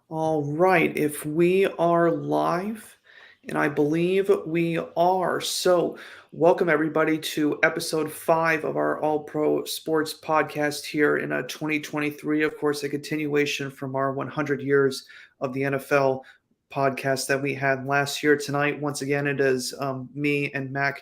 All right, if we are live, and I believe we are. So, welcome everybody to episode 5 of our All Pro Sports podcast here in 2023. Of course, a continuation from our 100 years of the NFL podcast that we had last year. Tonight, once again, it is me and Mac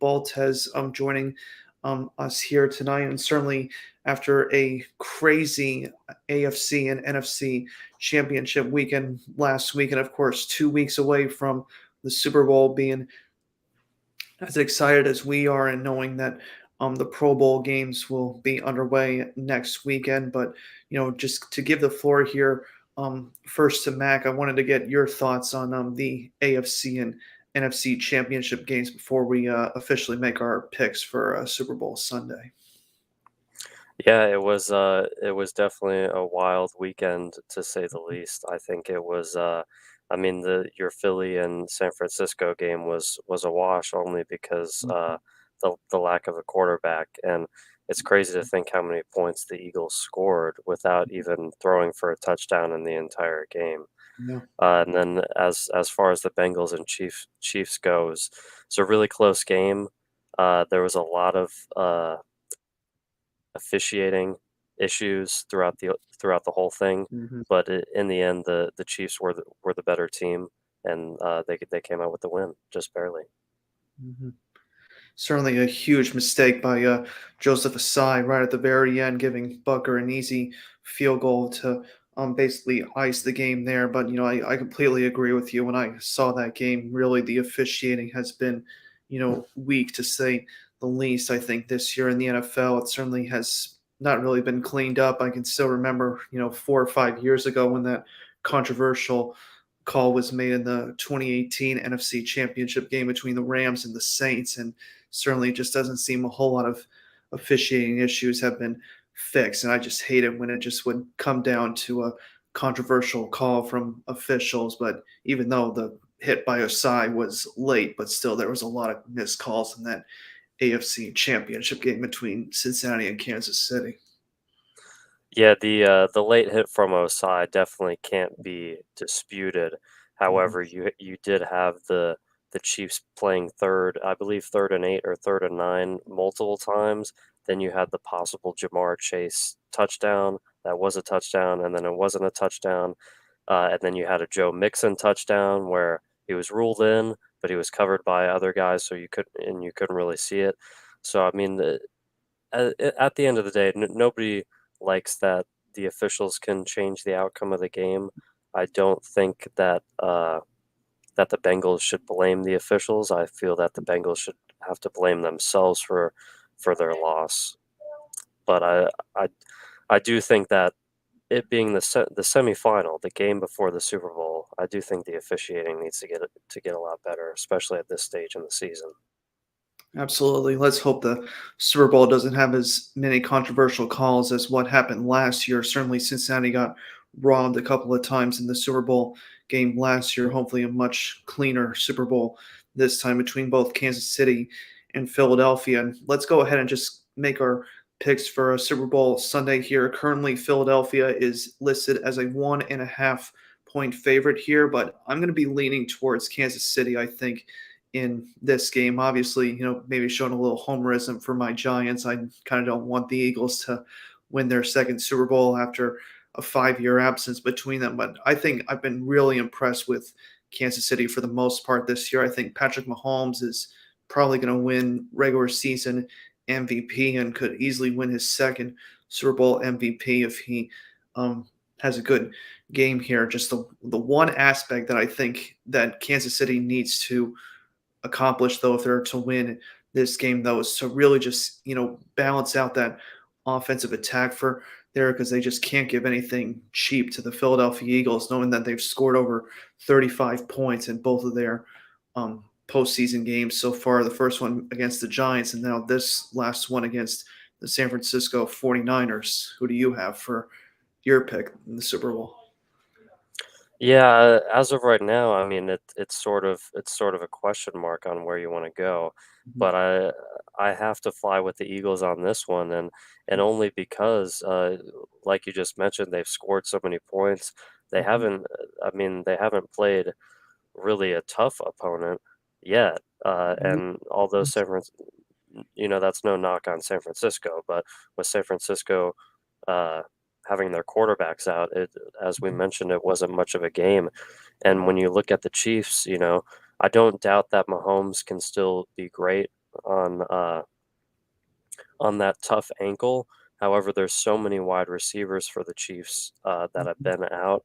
Baltez joining us here tonight, and certainly after a crazy AFC and NFC championship weekend last week, and of course, 2 weeks away from the Super Bowl, being as excited as we are and knowing that the Pro Bowl games will be underway next weekend. But just to give the floor here first to Mac, I wanted to get your thoughts on the AFC and NFC championship games before we officially make our picks for Super Bowl Sunday. Yeah, it was definitely a wild weekend to say the least. I think it was I mean the your Philly and San Francisco game was a wash only because the lack of a quarterback, and it's crazy to think how many points the Eagles scored without even throwing for a touchdown in the entire game. Yeah. And then as far as the Bengals and Chiefs goes, it's a really close game. There was a lot of officiating issues throughout the whole thing, Hmm. but in the end, the Chiefs were the better team, and they came out with the win just barely. Hmm. Certainly a huge mistake by Joseph Asai right at the very end, giving Bucker an easy field goal to basically ice the game there. But I completely agree with you. When I saw that game, really the officiating has been weak to say the least. I think this year in the NFL, it certainly has not really been cleaned up. I can still remember 4 or 5 years ago when that controversial call was made in the 2018 NFC Championship game between the Rams and the Saints, and certainly just doesn't seem a whole lot of officiating issues have been fixed. And I just hate it when it just would come down to a controversial call from officials. But even though the hit by Osai was late, but still there was a lot of missed calls in that AFC Championship game between Cincinnati and Kansas City. Yeah, the late hit from Osai definitely can't be disputed. Mhm. However, you did have the Chiefs playing third, I believe 3rd and 8 or 3rd and 9 multiple times. Then you had the possible Jamar Chase touchdown that was a touchdown, and then it wasn't a touchdown. And then you had a Joe Mixon touchdown where he was ruled in, but he was covered by other guys, so you couldn't really see it. So I mean, at the end of the day, nobody likes that the officials can change the outcome of the game. I don't think that the Bengals should blame the officials. I feel that the Bengals should have to blame themselves for their loss. But I I do think that it being the semifinal, the game before the Super Bowl, I do think the officiating needs to get a lot better, especially at this stage in the season. Absolutely. Let's hope the Super Bowl doesn't have as many controversial calls as what happened last year. Certainly, Cincinnati got robbed a couple of times in the Super Bowl game last year. Hopefully, a much cleaner Super Bowl this time between both Kansas City and Philadelphia. And let's go ahead and just make our picks for a Super Bowl Sunday here. Currently, Philadelphia is listed as a 1.5 point favorite here, but I'm going to be leaning towards Kansas City, I think, in this game. Obviously, maybe showing a little homerism for my Giants. I kind of don't want the Eagles to win their second Super Bowl after a 5 year absence between them. But I think I've been really impressed with Kansas City for the most part this year. I think Patrick Mahomes is probably going to win regular season MVP and could easily win his second Super Bowl MVP if he has a good game here. Just the one aspect that I think that Kansas City needs to accomplish though if they're to win this game though is to really just balance out that offensive attack for there because they just can't give anything cheap to the Philadelphia Eagles, knowing that they've scored over 35 points in both of their postseason games so far. The first one against the Giants, and now this last one against the San Francisco 49ers. Who do you have for your pick in the Super Bowl? Yeah, as of right now, I mean it's sort of a question mark on where you want to go, Mhm. but I have to fly with the Eagles on this one, and only because like you just mentioned, they've scored so many points. They Mhm. haven't. I mean, they haven't played really a tough opponent yet. Yeah, And although that's That's no knock on San Francisco, but with San Francisco uh, having their quarterbacks out, as we mhm, mentioned, it wasn't much of a game. And when you look at the Chiefs, I don't doubt that Mahomes can still be great on uh, on that tough ankle. However, there's so many wide receivers for the Chiefs that have mhm, been out,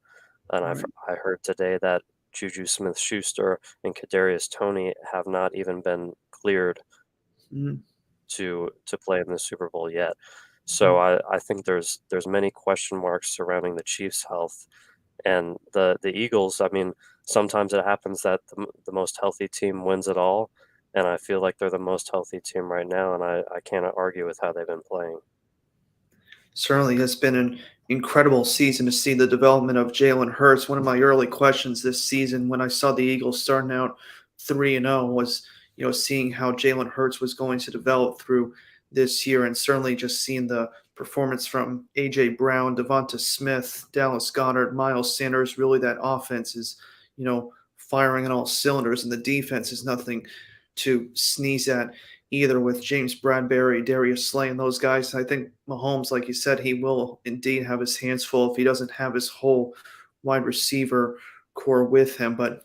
and right. I heard today that Juju Smith-Schuster and Kadarius Toney have not even been cleared Mhm, to play in the Super Bowl yet. So mhm. I think there's many question marks surrounding the Chiefs' health and the Eagles. I mean, sometimes it happens that the most healthy team wins it all, and I feel like they're the most healthy team right now, and I can't argue with how they've been playing. Certainly has been an incredible season to see the development of Jalen Hurts. One of my early questions this season when I saw the Eagles starting out 3-0 was, seeing how Jalen Hurts was going to develop through this year, and certainly just seeing the performance from AJ Brown, Devonta Smith, Dallas Goddard, Miles Sanders. Really, that offense is, firing on all cylinders, and the defense is nothing to sneeze at either with James Bradbury, Darius Slay, and those guys. I think Mahomes, like you said, he will indeed have his hands full if he doesn't have his whole wide receiver core with him. But,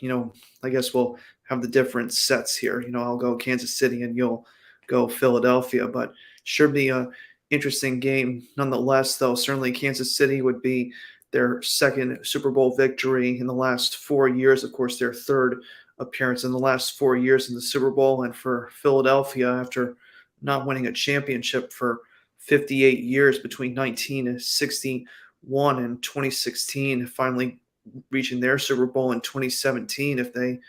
I guess we'll have the different sets here. I'll go Kansas City and you'll go Philadelphia. But should be a interesting game nonetheless, though. Certainly Kansas City would be their second Super Bowl victory in the last 4 years. Of course, their third appearance in the last 4 years in the Super Bowl, and for Philadelphia, after not winning a championship for 58 years between 1961 and 2016, finally reaching their Super Bowl in 2017. If they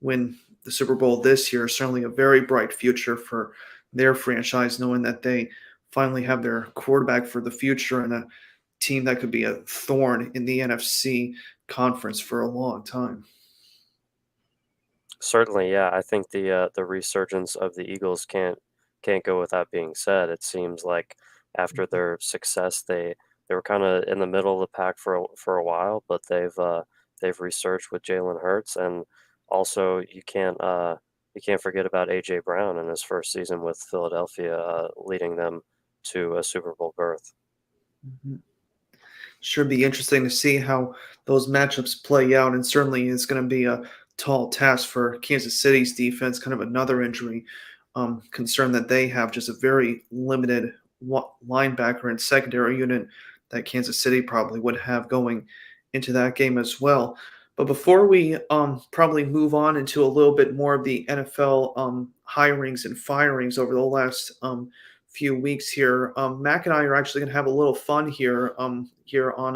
win the Super Bowl this year, certainly a very bright future for their franchise, knowing that they finally have their quarterback for the future and a team that could be a thorn in the NFC conference for a long time. Certainly, yeah. I think the resurgence of the Eagles can't go without being said. It seems like after their success, they were kind of in the middle of the pack for a while, but they've resurged with Jalen Hurts, and also you can't forget about AJ Brown in his first season with Philadelphia, leading them to a Super Bowl berth. Mhm. Should be interesting to see how those matchups play out, and certainly it's going to be a tall task for Kansas City's defense. Kind of another injury concern that they have, just a very limited linebacker and secondary unit that Kansas City probably would have going into that game as well. But before we probably move on into a little bit more of the NFL hirings and firings over the last few weeks here. Mac and I are actually going to have a little fun here on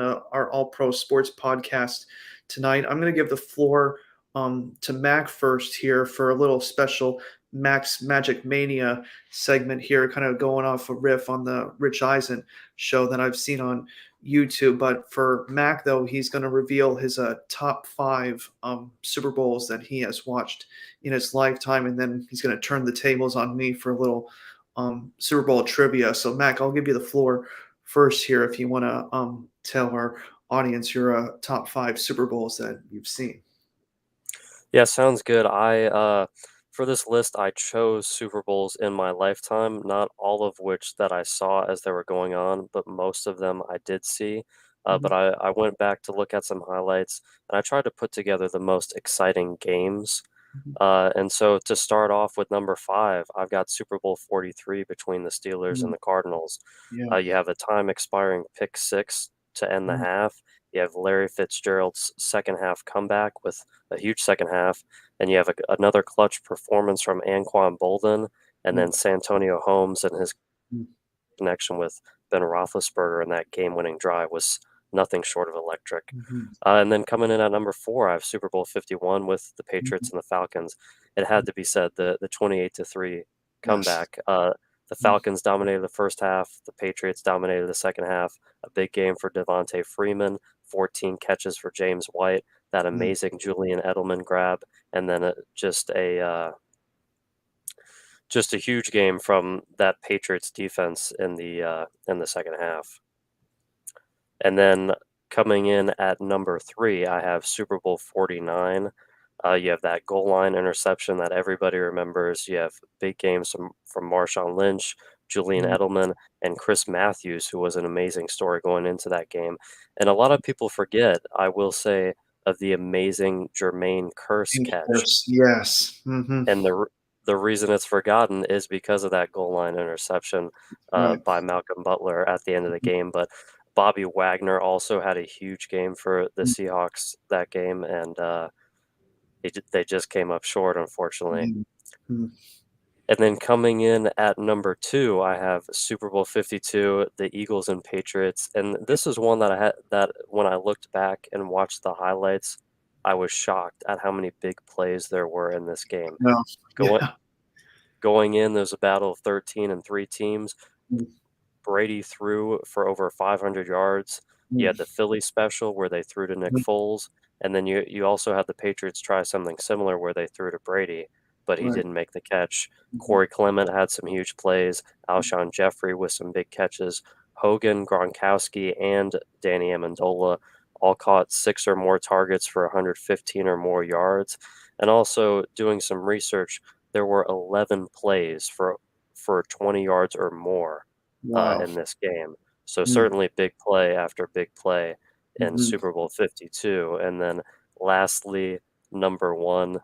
our All Pro Sports podcast tonight. I'm going to give the floor to Mac first here for a little special Mac's Magic Mania segment here, kind of going off a riff on the Rich Eisen show that I've seen on YouTube. But for Mac, though, he's going to reveal his top five Super Bowls that he has watched in his lifetime, and then he's going to turn the tables on me for a little Super Bowl trivia. So, Mac, I'll give you the floor first here if you want to tell our audience your top five Super Bowls that you've seen. Yeah, sounds good. For this list, I chose Super Bowls in my lifetime, not all of which that I saw as they were going on, but most of them I did see. But Mhm, I went back to look at some highlights and I tried to put together the most exciting games. mhm, And so to start off with number five, I've got Super Bowl 43 between the Steelers and mhm. the Cardinals. Yeah. You have a time expiring pick six to end the Mhm, half. You have Larry Fitzgerald's second half comeback with a huge second half, and you have another clutch performance from Anquan Bolden, and mhm, then Santonio Holmes and his mhm, connection with Ben Roethlisberger in that game-winning drive was nothing short of electric. mhm, And then coming in at number four, I have Super Bowl 51 with the mhm. Patriots and the Falcons. It had to be said, the 28-3 Yes. comeback. The Mhm, Falcons dominated the first half. The Patriots dominated the second half. A big game for Devontae Freeman, 14 catches for James White, that mhm, amazing Julian Edelman grab, and then just a huge game from that Patriots defense in the second half. And then Coming in at number 3, I have Super Bowl 49. You have that goal line interception that everybody remembers. You have big games from Marshawn Lynch, Julian Mm. Edelman, and Chris Matthews, who was an amazing story going into that game. And a lot of people forget, I will say, of the amazing Jermaine Kearse Of catch. course, yes. Mhm. And the reason it's forgotten is because of that goal line interception Right. by Malcolm Butler at the end of the game. But Bobby Wagner also had a huge game for the Mhm. Seahawks that game, and they just came up short, unfortunately. Mhm. Mhm. And then coming in at number 2, I have Super Bowl 52, the Eagles and Patriots. And this is one that I had that when I looked back and watched the highlights, I was shocked at how many big plays there were in this game. No. Going Yeah. going in, there's a battle of 13 and 3 teams. Mm, Brady threw for over 500 yards. You mm, had the Philly special where they threw to Nick mm. Foles, and then you also had the Patriots try something similar where they threw to Brady, but he Right. didn't make the catch. Mhm. Corey Clement had some huge plays. Alshon Jeffrey with some big catches. Hogan, Gronkowski, and Danny Amendola all caught 6 or more targets for 115 or more yards. And also doing some research, there were 11 plays for 20 yards or more Wow. in this game. So Mm, certainly big play after big play in mhm. Super Bowl 52. And then lastly, number one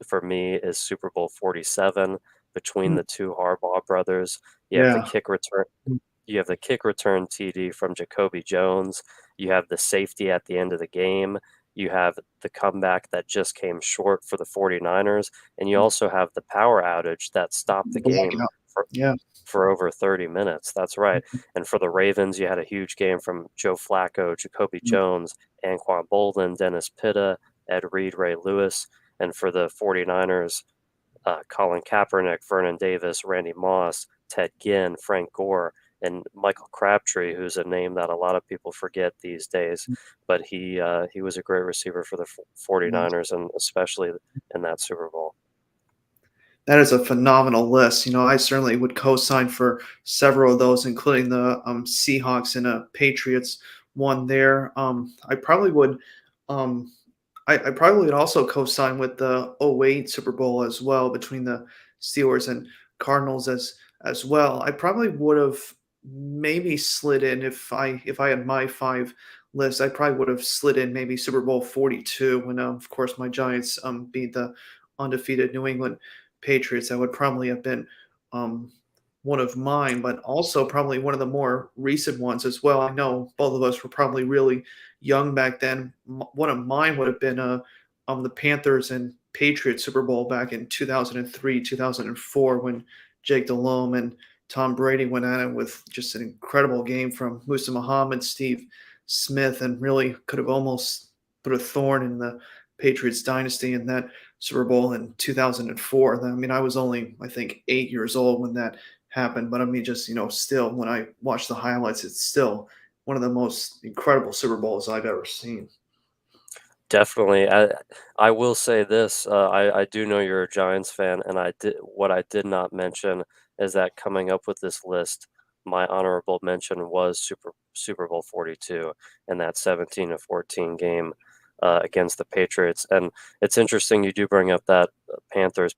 for me is Super Bowl 47 between Mm. the two Harbaugh brothers. You have the Yeah. kick return. Mm, You have the kick return TD from Jacoby Jones. You have the safety at the end of the game. You have the comeback that just came short for the 49ers. And you mm. also have the power outage that stopped the game Blackout. for Yeah. for over 30 minutes. That's right. And for the Ravens, you had a huge game from Joe Flacco, Jacoby Mm, Jones, Anquan Bolden, Dennis Pitta, Ed Reed, Ray Lewis. And for the 49ers, Colin Kaepernick, Vernon Davis, Randy Moss, Ted Ginn, Frank Gore, and Michael Crabtree, who's a name that a lot of people forget these days. mm. But he was a great receiver for the Yeah. 49ers, and especially in that Super Bowl. That is a phenomenal list. I certainly would co-sign for several of those, including the Seahawks and Patriots one there. I probably would. Um, I probably would also co-sign with the '08 Super Bowl as well between the Steelers and Cardinals as well. I probably would have maybe slid in if I had my five list. I probably would have slid in maybe Super Bowl 42 when of course my Giants beat the undefeated New England Patriots. That would probably have been um, one of mine, but also probably one of the more recent ones as well. I know both of us were probably really young back then. One of mine would have been the Panthers and Patriots Super Bowl back in 2003, 2004, when Jake Delhomme and Tom Brady went at it with just an incredible game from Musa Muhammad, Steve Smith, and really could have almost put a thorn in the Patriots dynasty in that Super Bowl in 2004. I mean, I was only, I think, 8 years old when that happened. But I mean, just, still, when I watch the highlights, it's still one of the most incredible Super Bowls I've ever seen. Definitely. I will say this, I do know you're a Giants fan, and I did not mention is that coming up with this list, my honorable mention was Super Bowl 42 and that 17-14 game against the Patriots. And it's interesting you do bring up that Panthers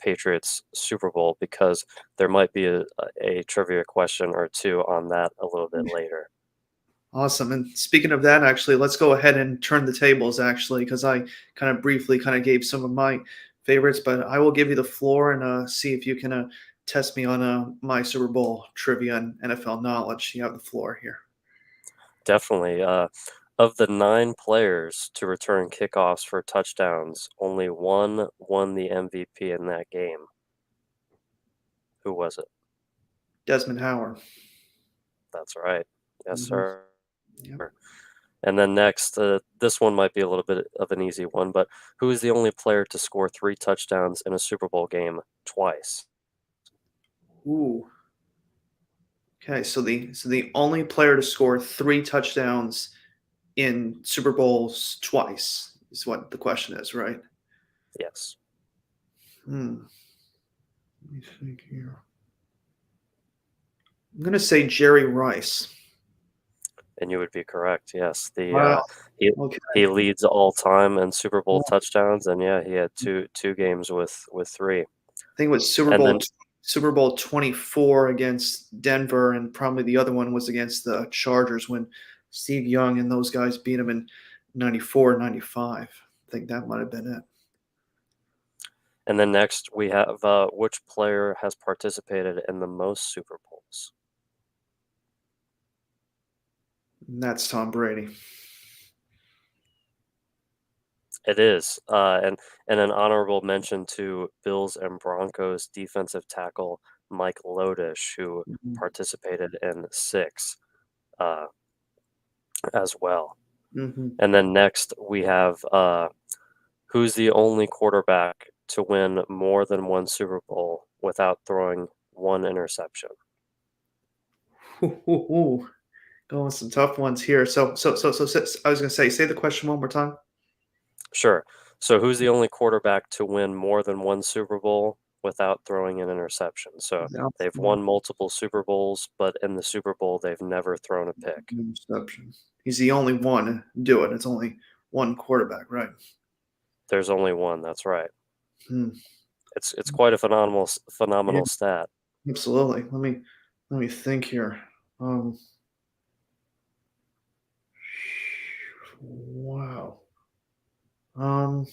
Patriots Super Bowl because there might be a trivia question or two on that a little bit later. Awesome. And speaking of that, actually, let's go ahead and turn the tables, actually, because I kind of briefly kind of gave some of my favorites, but I will give you the floor and see if you can test me on my Super Bowl trivia and NFL knowledge. You have the floor here. Definitely. Of the 9 players to return kickoffs for touchdowns, only one won the MVP in that game. Who was it? Desmond Howard. That's right. Yes, Hmm. sir. Yep. And then next, this one might be a little bit of an easy one, but who is the only player to score 3 touchdowns in a Super Bowl game twice? Ooh. Okay, so the only player to score three touchdowns in Super Bowls twice is what the question is, right? Yes. Hmm. Let me think here. I'm gonna say Jerry Rice. And you would be correct. Yes, Wow. he Okay. he leads all time in Super Bowl Yeah. touchdowns, and yeah, he had two games with three. I think it was And then Super Bowl 24 against Denver, and probably the other one was against the Chargers when Steve Young and those guys beat him in 94, 95. I think that might have been it. next we have which player has participated in the most Super Bowls? And that's Tom Brady. It is, and an honorable mention to Bills and Broncos defensive tackle Mike Lodish, who Mhm. participated in six uh, as well. Mhm. And then next we have who's the only quarterback to win more than one Super Bowl without throwing one interception? Ooh, ooh, ooh. Going with some tough ones here. I was gonna say the question one more time. Sure. So who's the only quarterback to win more than one Super Bowl without throwing an interception? So Without they've throwing won multiple Super Bowls, but in the Super Bowl they've never thrown a pick. an interception. He's the only one to do it. It's only one quarterback, right? There's only one, that's right. Hmm. It's quite a Yeah, phenomenal stat. absolutely. Let me think here. Um, wow. Um,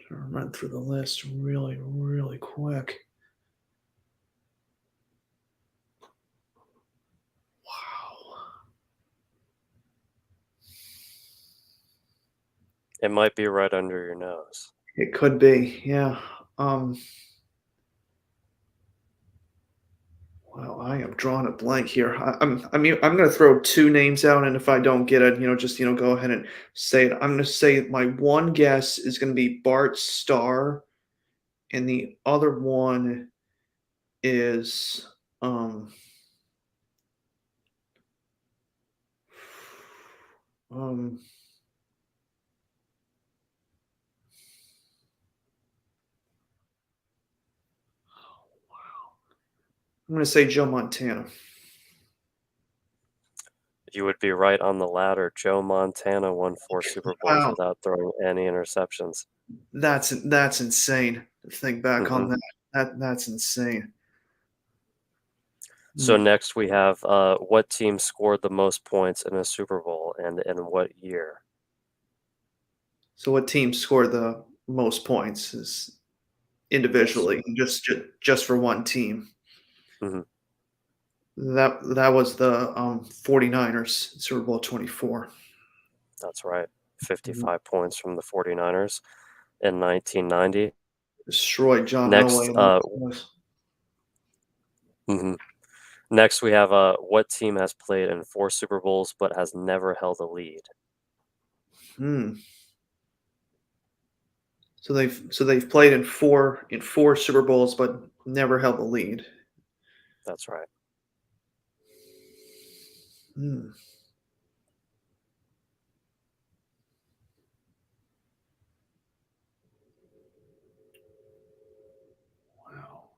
trying to run through the list really, really quick. Wow. It might be right under your nose. It could be, yeah. Um, wow, I am drawing a blank here. I'm going to throw two names out, and if I don't get it, just go ahead and say it. I'm going to say my one guess is going to be Bart Starr, and the other one is um um I'm going to say Joe Montana. You would be right on the ladder. Joe Montana won 4 Super Bowls Wow, without throwing any interceptions. that's insane to think back on hmm that. That's insane. So Hmm. next we have what team scored the most points in a Super Bowl and in what year? So what team scored the most points is Yes. individually, just for one team. hmm That was the 49ers Super Bowl 24. That's right. Mhm. 55 points from the 49ers in 1990. Destroyed John Elway Next, and those guys. mhm. Next we have what team has played in 4 Super Bowls but has never held a lead? Hmm. So they've played in four Super Bowls, but never held the lead. That's right. Hmm. Wow.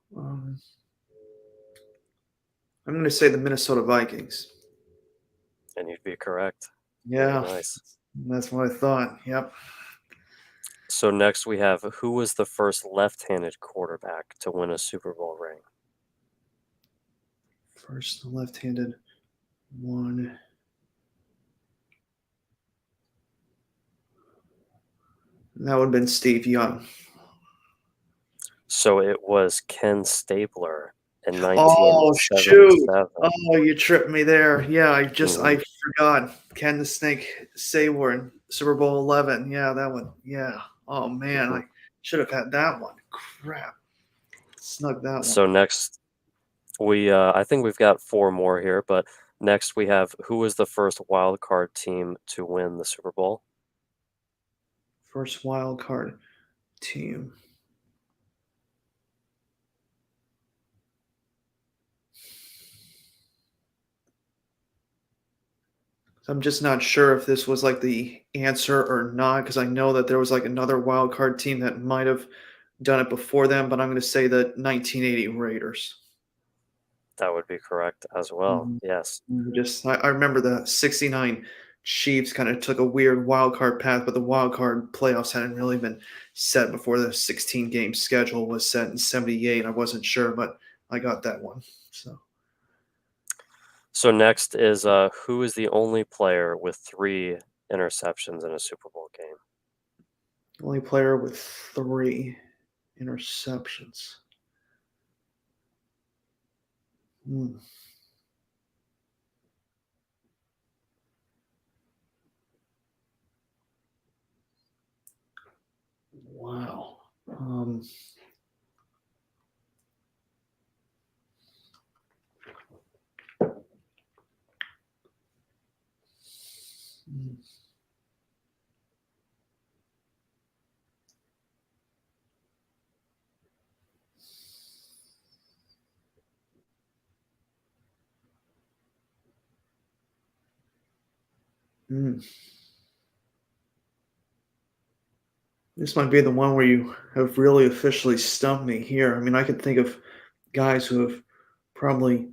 I'm going to say the Minnesota Vikings. And you'd be correct. Very Yeah, nice. that's what I thought. Yep. So next we have who was the first left-handed quarterback to win a Super Bowl ring? First, the left-handed one. That would have been Steve Young. So it was Ken Stabler in Oh, shoot. 1977. Oh, you tripped me there. Yeah, hmm I forgot. Ken the Snake Sayward, Super Bowl 11. Yeah, that one. Yeah. Oh, man. hmm I should have had that one. Crap. Snug that one. So next I think we've got four more here, but next we have who was the first wild card team to win the Super Bowl? First wild card team. I'm just not sure if this was like the answer or not because I know that there was like another wild card team that might have done it before them, but I'm going to say the 1980 Raiders. That would be correct as well. Mhm. Yes. Just I remember the '69 Chiefs kind of took a weird wild card path, but the wild card playoffs hadn't really been set before the 16 game schedule was set in '78. I wasn't sure, but I got that one. So So next is who is the only player with 3 interceptions in a Super Bowl game? only player with 3 interceptions. Hmm. Wow. Mm, mm. This might be the one where you have really officially stumped me here. I mean, I could think of guys who have probably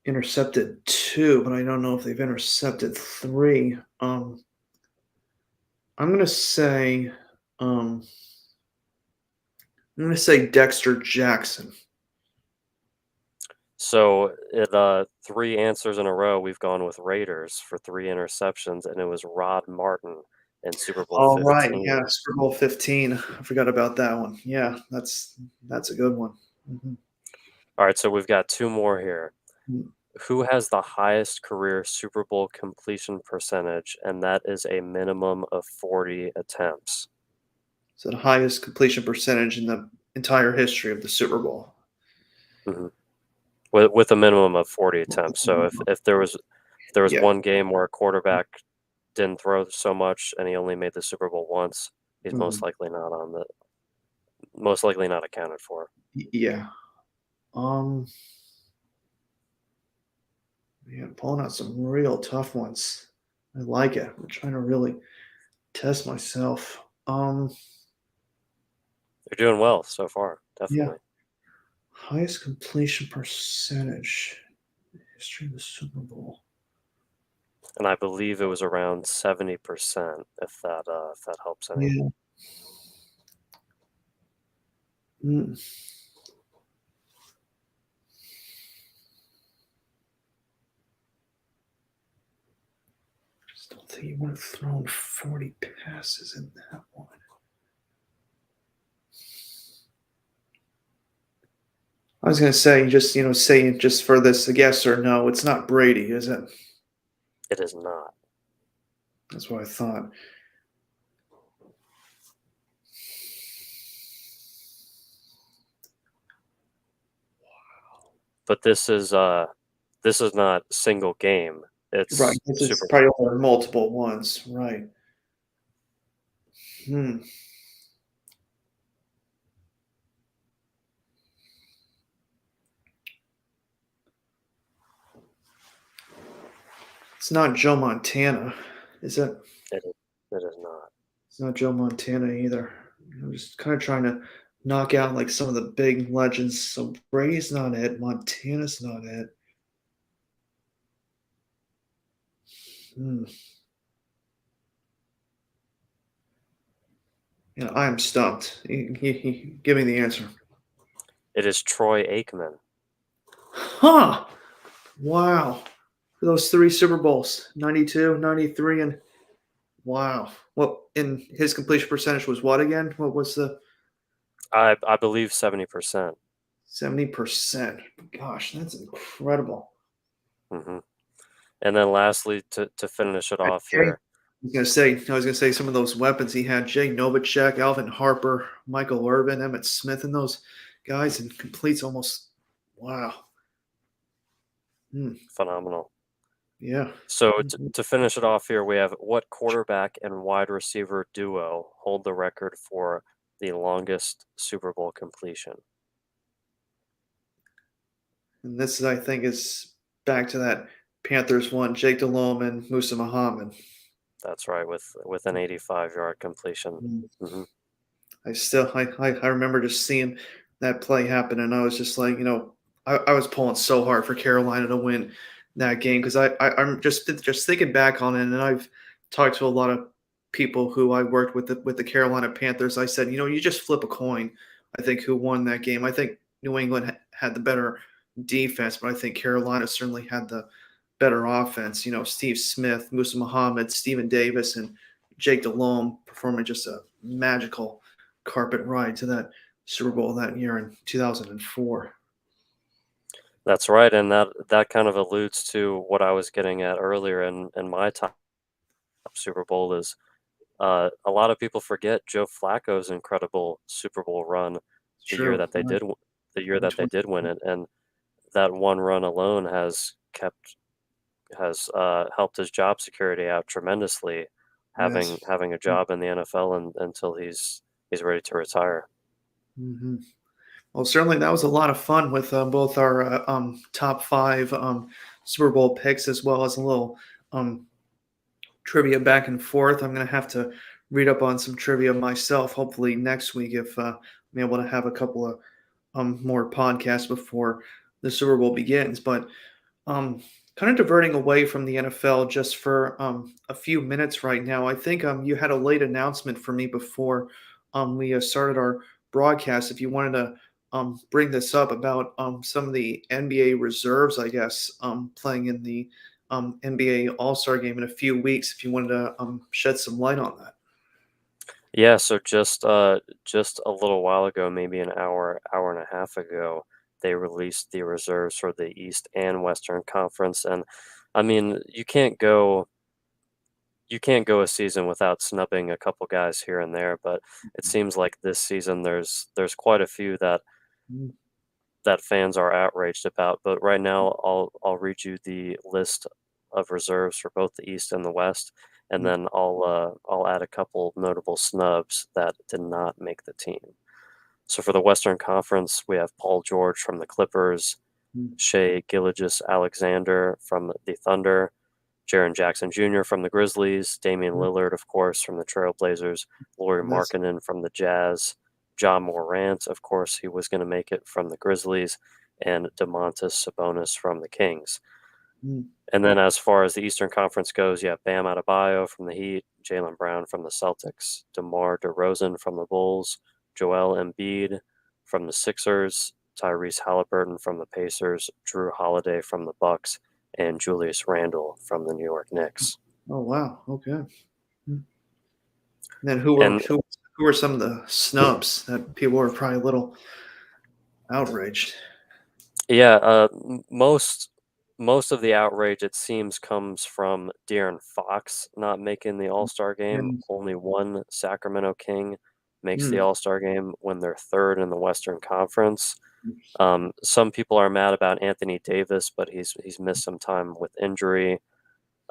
intercepted 2, but I don't know if they've intercepted 3. I'm gonna say, um, I'm gonna say Dexter Jackson. So it 3 answers in a row. We've gone with Raiders for 3 interceptions, and it was Rod Martin in Super Bowl All right, yeah, 15. Super Bowl 15. I forgot about that one. Yeah, that's a good one. Mhm. All right, so we've got 2 more here. Mm. Who has the highest career Super Bowl completion percentage, and that is a minimum of 40 attempts. So the highest completion percentage in the entire history of the Super Bowl. Mhm. With a minimum of 40 attempts. So if there was Yeah. one game where a quarterback didn't throw so much and he only made the Super Bowl once, he's Mhm. most likely not accounted for. Yeah. Um, yeah, pulling out some real tough ones. I like it. I'm trying to really test myself. You're doing well so far, Yeah. definitely. Highest completion percentage history of the Super Bowl. And I believe it was around 70%, if that helps any. Yeah. Mm. Just don't think he would have thrown 40 passes in that one. I was gonna say, just say it just for this, a yes or no. It's not Brady, is it? It is not. That's what I thought. But this is not single game. Right. It's This is Super probably Bowl. over multiple ones. Right. Hmm. It's not Joe Montana, is it? It is not. It's not Joe Montana either. I'm just kind of trying to knock out like some of the big legends. So Brady's not it. Montana's not it. Hmm. Yeah, I am stumped. Give me the answer. It is Troy Aikman. Huh. Wow. For those 3 Super Bowls, 92, 93, and wow. What in his completion percentage was what again? What was the I believe 70%. 70%? Gosh, that's incredible. Mhm. And then lastly, to finish it off Jay, here, I was gonna say some of those weapons he had: Jay Novacek, Alvin Harper, Michael Irvin, Emmett Smith, and those guys, and completes almost. Wow. Hmm. phenomenal. Yeah. So Mhm. to finish it off here, we have what quarterback and wide receiver duo hold the record for the longest Super Bowl completion? And this, I think, is back to that Panthers one: Jake Delhomme and Musa Muhammad. That's right, with an 85-yard completion. Mm. Mhm. I still, I remember just seeing that play happen, and I was just like, I was pulling so hard for Carolina to win that game because I'm just thinking back on it, and I've talked to a lot of people who I worked with the Carolina Panthers. I said, you just flip a coin. I think who won that game. I think New England had the better defense, but I think Carolina certainly had the better offense. Steve Smith, Musa Muhammad, Stephen Davis, and Jake Delhomme performing just a magical carpet ride to that Super Bowl that year in 2004. That's right, and that kind of alludes to what I was getting at earlier in my top Super Bowl is a lot of people forget Joe Flacco's incredible Super Bowl run the year True. that they Right. did the year In that they 20, did win it, and that one run alone has helped his job security out tremendously, yes. having a job in the NFL until he's ready to retire. Hmm. Well, certainly that was a lot of fun with both our top five Super Bowl picks as well as a little um, trivia back and forth. I'm going to have to read up on some trivia myself, hopefully next week if I'm able to have a couple of more podcasts before the Super Bowl begins. But Um, kind of diverting away from the NFL just for a few minutes right now. I think you had a late announcement for me before we started our broadcast. If you wanted to bring this up about some of the NBA reserves, I guess, playing in the NBA All Star game in a few weeks, if you wanted to shed some light on that. Yeah, so just a little while ago, maybe an hour and a half ago, they released the reserves for the East and Western Conference, and I mean, you can't go a season without snubbing a couple guys here and there, but it seems like this season there's quite a few Mm, that fans are outraged about. But right now, I'll read you the list of reserves for both the East and the West, and mm, then I'll add a couple notable snubs that did not make the team. So for the Western Conference, we have Paul George from the Clippers, mm, Shea Gilgeous-Alexander from the Thunder, Jaren Jackson Jr. from the Grizzlies, Damian mm. Lillard, of course, from the Trailblazers, Lauri That's Markkanen from the Jazz, John Morant, of course, he was going to make it from the Grizzlies, and Domantas Sabonis from the Kings. mm, And then as far as the Eastern Conference goes, you have Bam Adebayo from the Heat, Jaylen Brown from the Celtics, DeMar DeRozan from the Bulls, Joel Embiid from the Sixers, Tyrese Halliburton from the Pacers, Drew Holiday from the Bucks, and Julius Randle from the New York Knicks. oh wow, okay. Mm. And then who were And who who were some of the snubs that people were probably a little outraged? yeah, most of the outrage it seems comes from De'Aaron Fox not making the All-Star game. And Only one Sacramento King makes the mm, All-Star game when they're third in the Western Conference. Some people are mad about Anthony Davis, but he's missed some time with injury.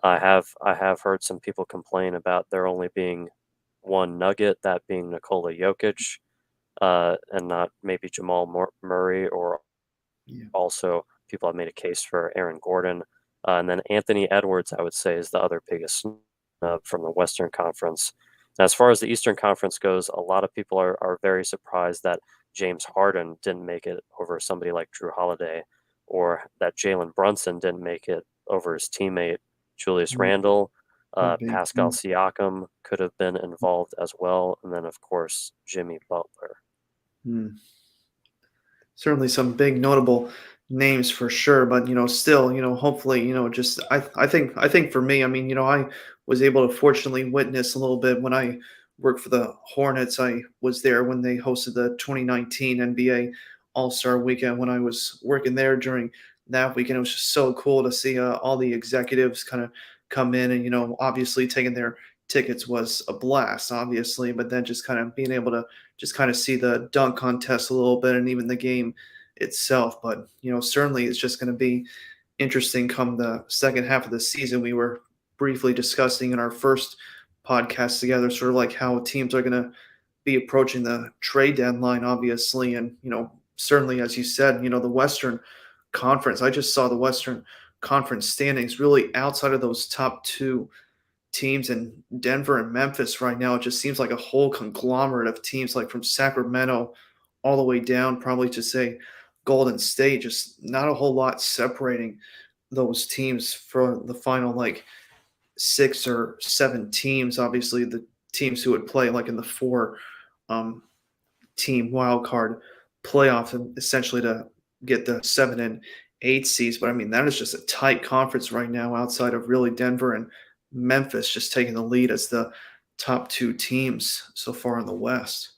I have heard some people complain about there only being one Nugget, that being Nikola Jokic, and not maybe Murray, or yeah. also people have made a case for Aaron Gordon. And then Anthony Edwards, I would say, is the other biggest snub from the Western Conference. And as far as the Eastern Conference goes, a lot of people are very surprised that James Harden didn't make it over somebody like Drew Holiday, or that Jalen Brunson didn't make it over his teammate Julius Mm, Randle. could be. Pascal Siakam could have been involved as well. And then, of course, Jimmy Butler. Mm. Certainly some big notable names for sure, but still, hopefully, just I think for me, I mean, I was able to fortunately witness a little bit when I worked for the Hornets. I was there when they hosted the 2019 NBA All-Star Weekend when I was working there during that weekend. It was just so cool to see all the executives kind of come in and obviously taking their tickets was a blast, obviously, but then just kind of being able to just kind of see the dunk contest a little bit and even the game itself. But certainly it's just going to be interesting come the second half of the season. We were briefly discussing in our first podcast together, sort of like how teams are going to be approaching the trade deadline, obviously, and certainly as you said, the Western Conference. I just saw the Western Conference standings really outside of those top two teams in Denver and Memphis right now. It just seems like a whole conglomerate of teams, like from Sacramento all the way down, probably to say Golden State, just not a whole lot separating those teams for the final like 6 or 7 teams. Obviously, the teams who would play like in the four um, team wild card playoff, and essentially to get the 7 and 8 seeds. But I mean, that is just a tight conference right now, outside of really Denver and Memphis just taking the lead as the top 2 teams so far in the West.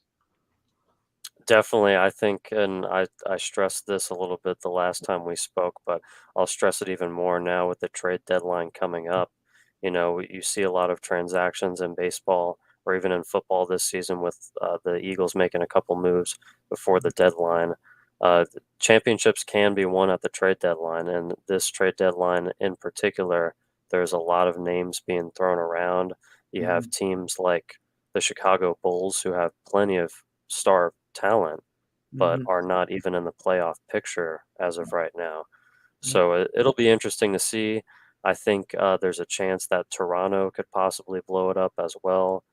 Definitely, I think, and I stressed this a little bit the last time we spoke, but I'll stress it even more now with the trade deadline coming up. You know, you see a lot of transactions in baseball or even in football this season with the Eagles making a couple moves before the deadline. Championships can be won at the trade deadline, and this trade deadline in particular, there's a lot of names being thrown around. You have Mhm, teams like the Chicago Bulls who have plenty of star talent, but mhm, are not even in the playoff picture as of right now. mhm, So it'll be interesting to see. I think there's a chance that Toronto could possibly blow it up as well,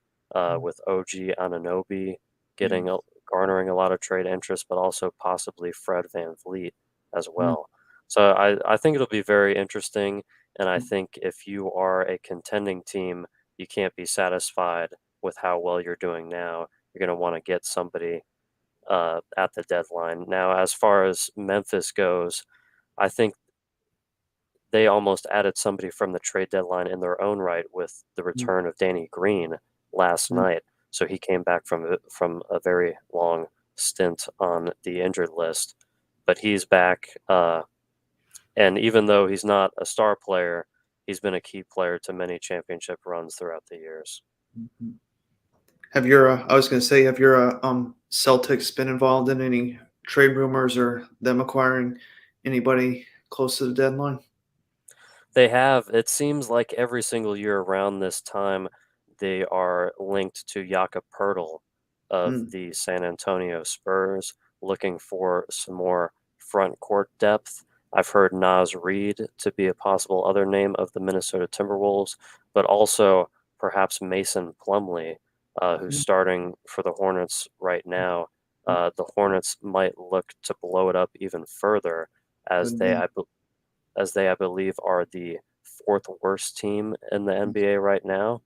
mhm, with OG Anunoby mhm, getting garnering a lot of trade interest, but also possibly Fred Van Vliet as mhm, well. So I think it'll be very interesting, and I think if you are a contending team, you can't be satisfied with how well you're doing now. You're going to want to get somebody at the deadline. Now, as far as Memphis goes, I think they almost added somebody from the trade deadline in their own right with the mhm, return of Danny Green last mhm. night. So he came back from a very long stint on the injured list, but he's back. And even though he's not a star player, he's been a key player to many championship runs throughout the years. Mhm. Have your I was going to say, have your Celtics been involved in any trade rumors or them acquiring anybody close to the deadline? They have. It seems like every single year around this time, they are linked to Jakob Poeltl of Mm, the San Antonio Spurs, looking for some more front court depth. I've heard Naz Reid to be a possible other name of the Minnesota Timberwolves, but also perhaps Mason Plumlee, who's mm, starting for the Hornets right now. mm. The Hornets might look to blow it up even further as Could be. I believe, are the fourth worst team in the Mm, NBA right now.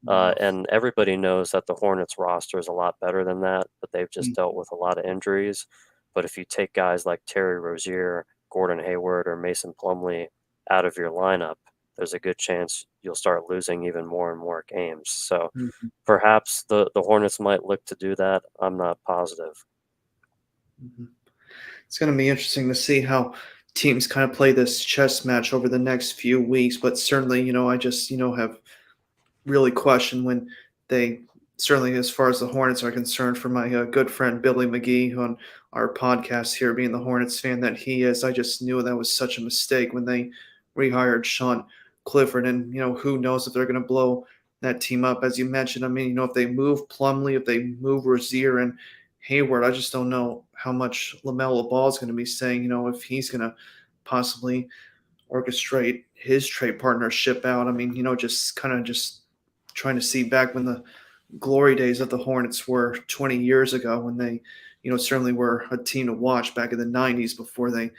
wow. And everybody knows that the Hornets roster is a lot better than that, but they've just Mm, dealt with a lot of injuries. But if you take guys like Terry Rozier, Gordon Hayward, or Mason Plumlee out of your lineup, there's a good chance you'll start losing even more and more games. So mhm, perhaps the Hornets might look to do that. I'm not positive. mhm. It's going to be interesting to see how teams kind of play this chess match over the next few weeks. But certainly, I just, have really question when they certainly, as far as the Hornets are concerned, for my good friend Billy McGee, who on our podcast here, being the Hornets fan that he is, I just knew that was such a mistake when they rehired Sean Clifford. And, who knows if they're going to blow that team up. As you mentioned, I mean, if they move Plumlee, if they move Rozier and Hayward, I just don't know how much LaMelo Ball is going to be saying, if he's going to possibly orchestrate his trade partnership out. I mean, just kind of just trying to see back when the glory days of the Hornets were 20 years ago, when they, certainly were a team to watch back in the 90s before they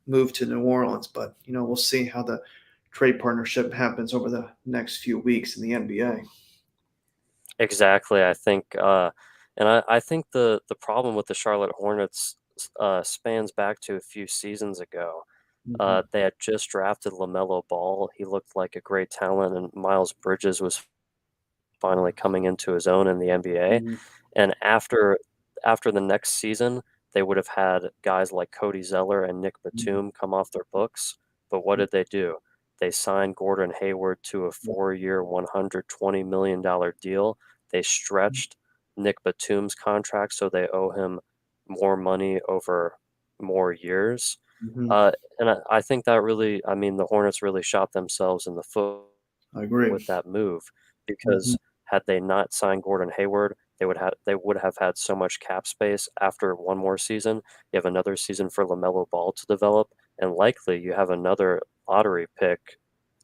moved to New Orleans. But, we'll see how the trade partnership happens over the next few weeks in the NBA. Exactly. I think the problem with the Charlotte Hornets spans back to a few seasons ago. Mm-hmm. They had just drafted LaMelo Ball. He looked like a great talent, and Miles Bridges was finally coming into his own in the NBA. Mm-hmm. And after the next season, they would have had guys like Cody Zeller and Nick Batum come off their books. But what did they do? They signed Gordon Hayward to a 4-year, $120 million deal. They stretched Nick Batum's contract so they owe him more money over more years. Mm-hmm. And I think that really, I mean, the Hornets really shot themselves in the foot I agree. with that move Mm-hmm. because had they not signed Gordon Hayward, they would have had so much cap space after one more season. You have another season for LaMelo Ball to develop, and likely you have another lottery pick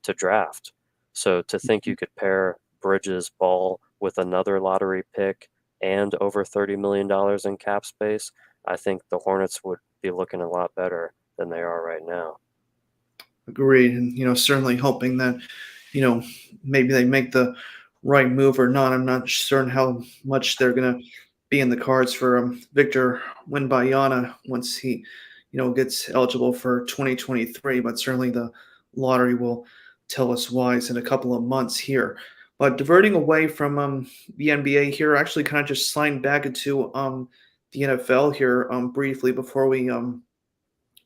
to draft. So to think you could pair Bridges Ball with another lottery pick and over $30 million in cap space, I think the Hornets would be looking a lot better than they are right now. Agreed, and certainly hoping that you know maybe they make the right move or not. I'm not certain how much they're going to be in the cards for Victor Wembanyama once he gets eligible for 2023. But certainly the lottery will tell us wise in a couple of months here. But diverting away from the NBA here, actually kind of just sliding back into the NFL here briefly before we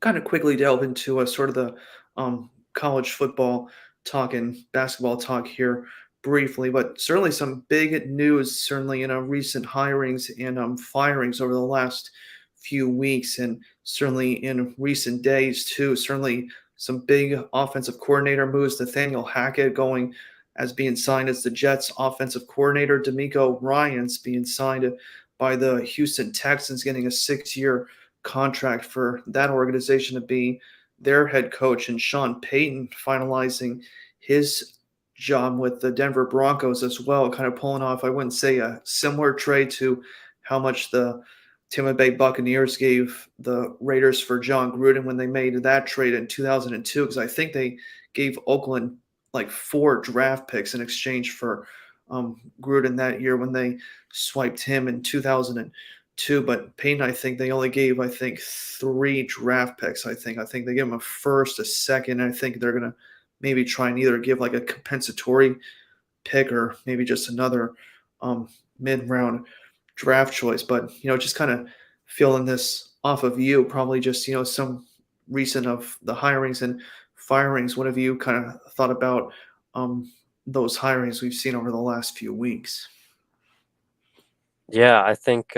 kind of quickly delve into sort of the college football talk and basketball talk here briefly, but certainly some big news, certainly in recent hirings and firings over the last few weeks, and certainly in recent days too. Certainly some big offensive coordinator moves. Nathaniel Hackett going as being signed as the Jets offensive coordinator. D'Amico Ryans being signed by the Houston Texans, getting a 6-year contract for that organization to be their head coach, and Sean Payton finalizing his job with the Denver Broncos as well, kind of pulling off, I wouldn't say a similar trade to how much the Tampa Bay Buccaneers gave the Raiders for John Gruden when they made that trade in 2002, because I think they gave Oakland like 4 draft picks in exchange for Gruden that year when they swiped him in 2002. But Payne, I think they only gave, I think, 3 draft picks. I think they gave him a first, a second. I think they're gonna maybe try and either give like a compensatory pick or maybe just another mid-round draft choice. But just kind of feeling this off of you, probably just some recent of the hirings and firings. What have you kind of thought about those hirings we've seen over the last few weeks? Yeah, I think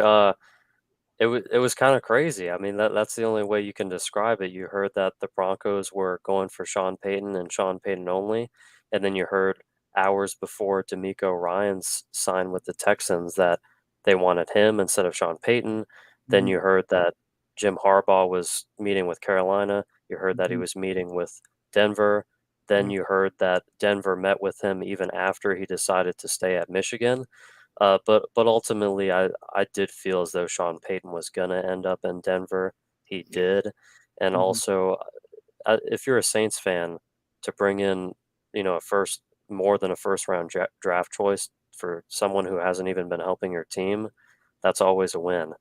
it was kind of crazy. I mean, that's the only way you can describe it. You heard that the Broncos were going for Sean Payton and Sean Payton only, and then you heard hours before D'Amico Ryans signed with the Texans that they wanted him instead of Sean Payton. Then Mhm, you heard that Jim Harbaugh was meeting with Carolina. You heard that he mhm, was meeting with Denver. Then yeah, you heard that Denver met with him even after he decided to stay at Michigan. But ultimately, I did feel as though Sean Payton was gonna end up in Denver. He did, and mhm, also, if you're a Saints fan, to bring in, a first more than a first round draft choice for someone who hasn't even been helping your team, that's always a win.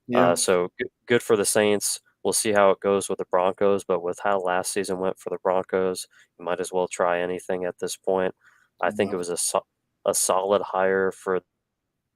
yeah, So good for the Saints. We'll see how it goes with the Broncos, but with how last season went for the Broncos, you might as well try anything at this point. I think it yeah, was a solid hire for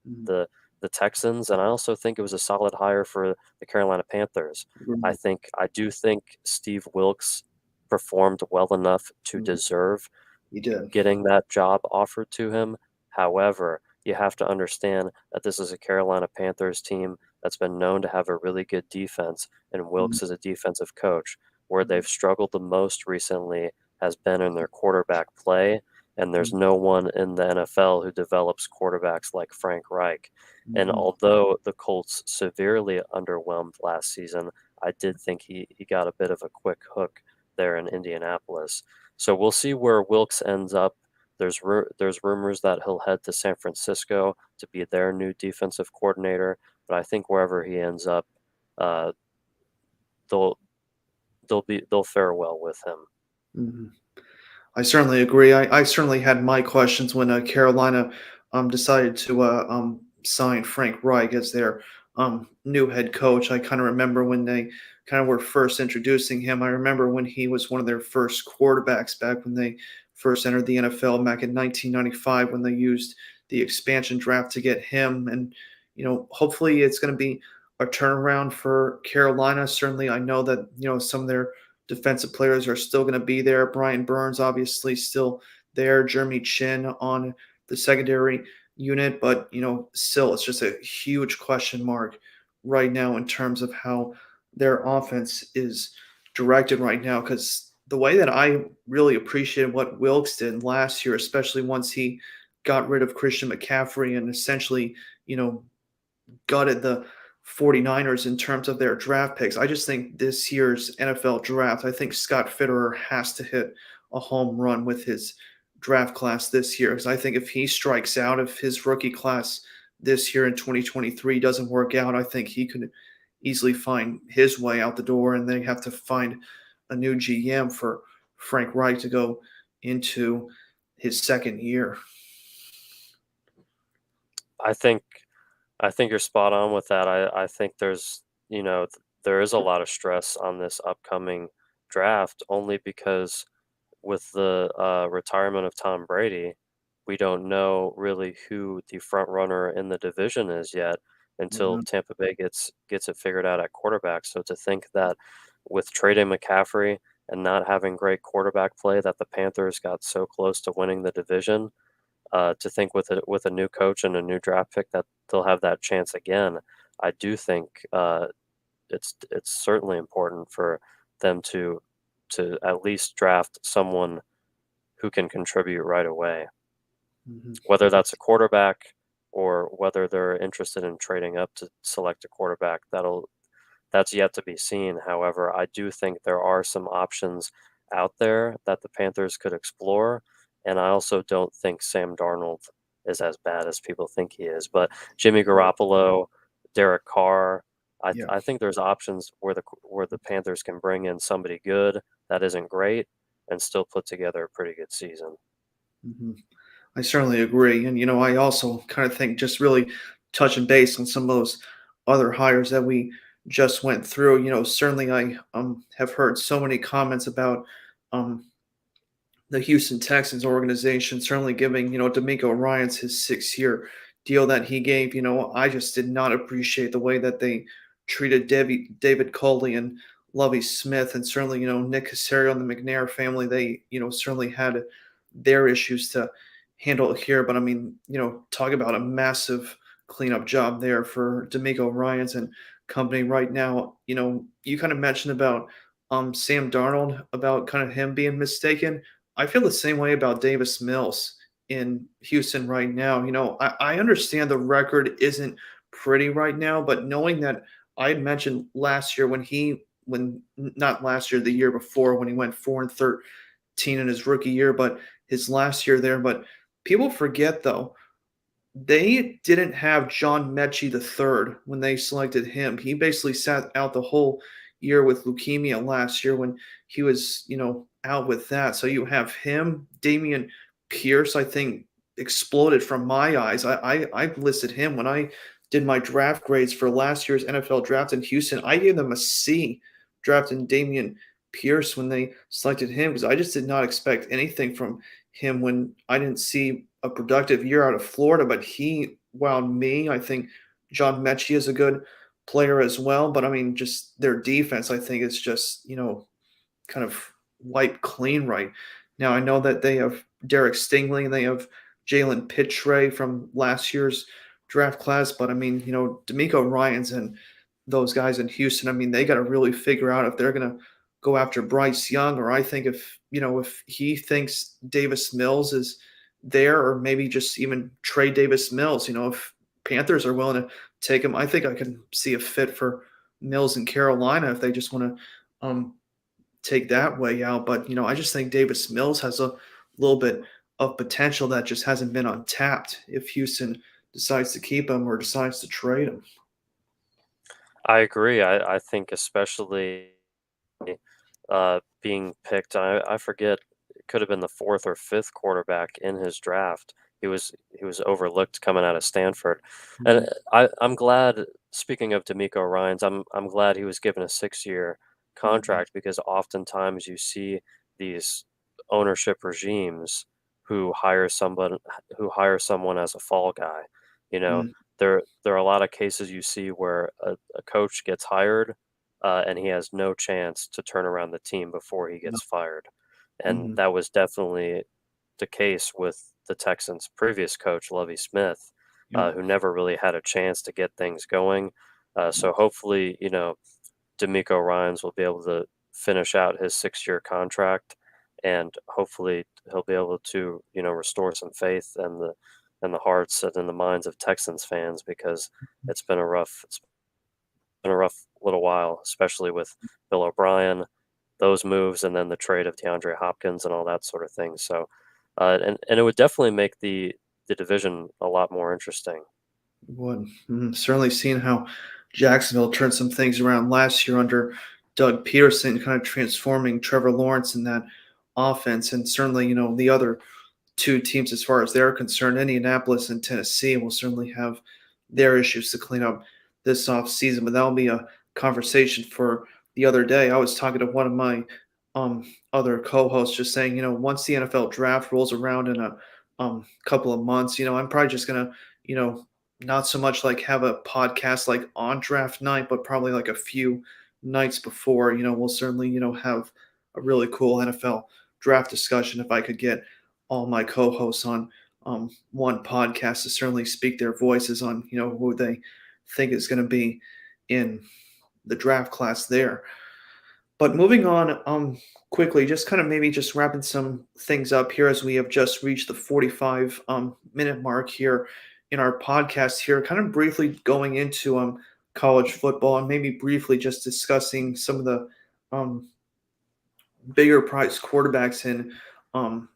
mhm, the the Texans, and I also think it was a solid hire for the Carolina Panthers. agreed, I do think Steve Wilks performed well enough to mhm, deserve he did. getting that job offered to him. However, you have to understand that this is a Carolina Panthers team that's been known to have a really good defense, and Mhm, Wilks is a defensive coach. Where mhm, they've struggled the most recently has been in their quarterback play, and there's mhm, no one in the NFL who develops quarterbacks like Frank Reich. And mhm, although the Colts severely underwhelmed last season, I did think he got a bit of a quick hook there in Indianapolis. So we'll see where Wilkes ends up. There's rumors that he'll head to San Francisco to be their new defensive coordinator, but I think wherever he ends up, uh, they'll they'll fare well with him. mhm. I certainly agree. I certainly had my questions when Carolina decided to sign Frank Reich as their new head coach. I kind of remember when they kind of were first introducing him. I remember when he was one of their first quarterbacks back when they first entered the NFL back in 1995 when they used the expansion draft to get him. And, hopefully it's going to be a turnaround for Carolina. Certainly, I know that, some of their defensive players are still going to be there. Brian Burns, obviously, still there. Jeremy Chin on the secondary unit, but still, it's just a huge question mark right now in terms of how their offense is directed right now. Because the way that I really appreciated what Wilkes did last year, especially once he got rid of Christian McCaffrey and essentially, gutted the 49ers in terms of their draft picks. I just think this year's NFL draft, I think Scott Fitterer has to hit a home run with his draft class this year. Because I think if he strikes out, if his rookie class this year in 2023 doesn't work out, I think he could easily find his way out the door, and they have to find a new GM for Frank Reich to go into his second year. I think I think you're spot on with that. I think there is a lot of stress on this upcoming draft only because with the retirement of Tom Brady, we don't know really who the front runner in the division is yet until Yeah, Tampa Bay gets it figured out at quarterback. So to think that with trading McCaffrey and not having great quarterback play, that the Panthers got so close to winning the division, to think with a new coach and a new draft pick that they'll have that chance again, I do think it's certainly important for them to at least draft someone who can contribute right away. mhm. Whether that's a quarterback or whether they're interested in trading up to select a quarterback, that's yet to be seen. However, I do think there are some options out there that the Panthers could explore, and I also don't think Sam Darnold is as bad as people think he is. But Jimmy Right. Garoppolo, Derek Carr, Yeah. I think there's options where the Panthers can bring in somebody good that isn't great and still put together a pretty good season. Mhm. I certainly agree. And, I also kind of think just really touching base on some of those other hires that we just went through, certainly I have heard so many comments about um, the Houston Texans organization certainly giving, D'Amico Ryans his 6-year deal that he gave. I just did not appreciate the way that they treated David Culley and Lovey Smith, and certainly, Nick Casario and the McNair family. They, certainly had their issues to handle here. But I mean, talk about a massive cleanup job there for D'Amico Ryans and company right now. You kind of mentioned about Sam Darnold, about kind of him being mistaken. I feel the same way about Davis Mills in Houston right now. I understand the record isn't pretty right now, but knowing that I had mentioned last year when not last year, the year before when he went 4-13 in his rookie year, but his last year there. But people forget though, they didn't have John Mechie III when they selected him. He basically sat out the whole year with leukemia last year when he was, out with that. So you have him, Damian Pierce, I think exploded from my eyes. I listed him when I did my draft grades for last year's NFL draft in Houston. I gave them a C drafting Damian Pierce when they selected him because I just did not expect anything from him when I didn't see a productive year out of Florida, but he wowed me. I think John Mechie is a good player as well, but I mean, just their defense, I think, is just, kind of wiped clean right now. I know that they have Derek Stingley and they have Jalen Pitre from last year's draft class, but I mean, D'Amico Ryans and those guys in Houston, I mean, they got to really figure out if they're going to go after Bryce Young, or I think if he thinks Davis Mills is there, or maybe just even trade Davis Mills, if Panthers are willing to take him, I think I can see a fit for Mills in Carolina if they just want to take that way out. But I just think Davis Mills has a little bit of potential that just hasn't been untapped if Houston decides to keep him or decides to trade him. I agree. I think especially being picked, I forget, it could have been the fourth or fifth quarterback in his draft. He was overlooked coming out of Stanford, and Mhm. I'm glad. Speaking of D'Amico Ryan's, I'm glad he was given a 6-year Mhm. contract because oftentimes you see these ownership regimes who hire someone as a fall guy. You know, Mhm. there are a lot of cases you see where a coach gets hired and he has no chance to turn around the team before he Yeah. gets fired. And Mhm. that was definitely the case with the Texans' previous coach, Lovey Smith, Yep. who never really had a chance to get things going. So hopefully, D'Amico Ryans will be able to finish out his 6-year contract, and hopefully he'll be able to, restore some faith and the hearts and in the minds of Texans fans because it's been a rough little while, especially with Bill O'Brien, those moves, and then the trade of DeAndre Hopkins and all that sort of thing. So, and it would definitely make the division a lot more interesting. Would certainly seen how Jacksonville turned some things around last year under Doug Peterson, kind of transforming Trevor Lawrence in that offense. And certainly, the other two teams, as far as they're concerned, Indianapolis and Tennessee, will certainly have their issues to clean up this offseason. But that'll be a conversation for the other day. I was talking to one of my other co-hosts, just saying, once the NFL draft rolls around in a couple of months, I'm probably just gonna, not so much like have a podcast like on draft night, but probably like a few nights before. We'll certainly, have a really cool NFL draft discussion if I could get all my co-hosts on one podcast to certainly speak their voices on who they think is going to be in the draft class there. But moving on quickly, just kind of maybe just wrapping some things up here as we have just reached the 45 minute mark here in our podcast here, kind of briefly going into college football and maybe briefly just discussing some of the um, bigger prize quarterbacks in um,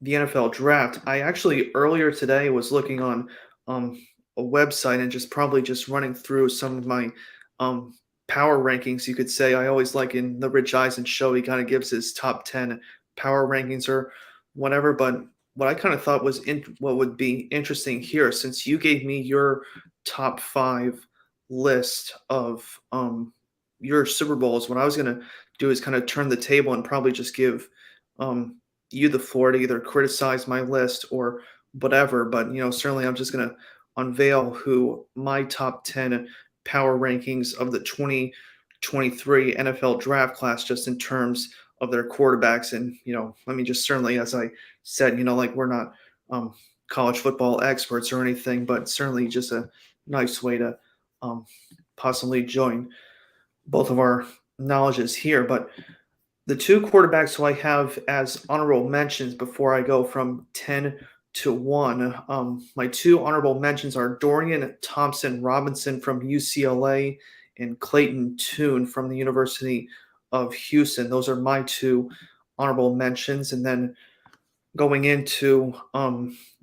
the NFL draft. I actually earlier today was looking on a website and just probably just running through some of my um, power rankings. You could say I always like in the Rich Eisen show, he kind of gives his top 10 power rankings or whatever. But what I kind of thought was what would be interesting here, since you gave me your top five list of your Super Bowls, what I was going to do is kind of turn the table and probably just give um, you the floor to either criticize my list or whatever. But certainly I'm just going to unveil who my top 10 power rankings of the 2023 NFL draft class, just in terms of their quarterbacks. And let me just certainly, as I said, like we're not um, college football experts or anything, but certainly just a nice way to um, possibly join both of our knowledges here. But the two quarterbacks who I have as honorable mentions before I go from 10 to 1, my two honorable mentions are Dorian Thompson Robinson from UCLA and Clayton Tune from the University of Houston. Those are my two honorable mentions. And then going into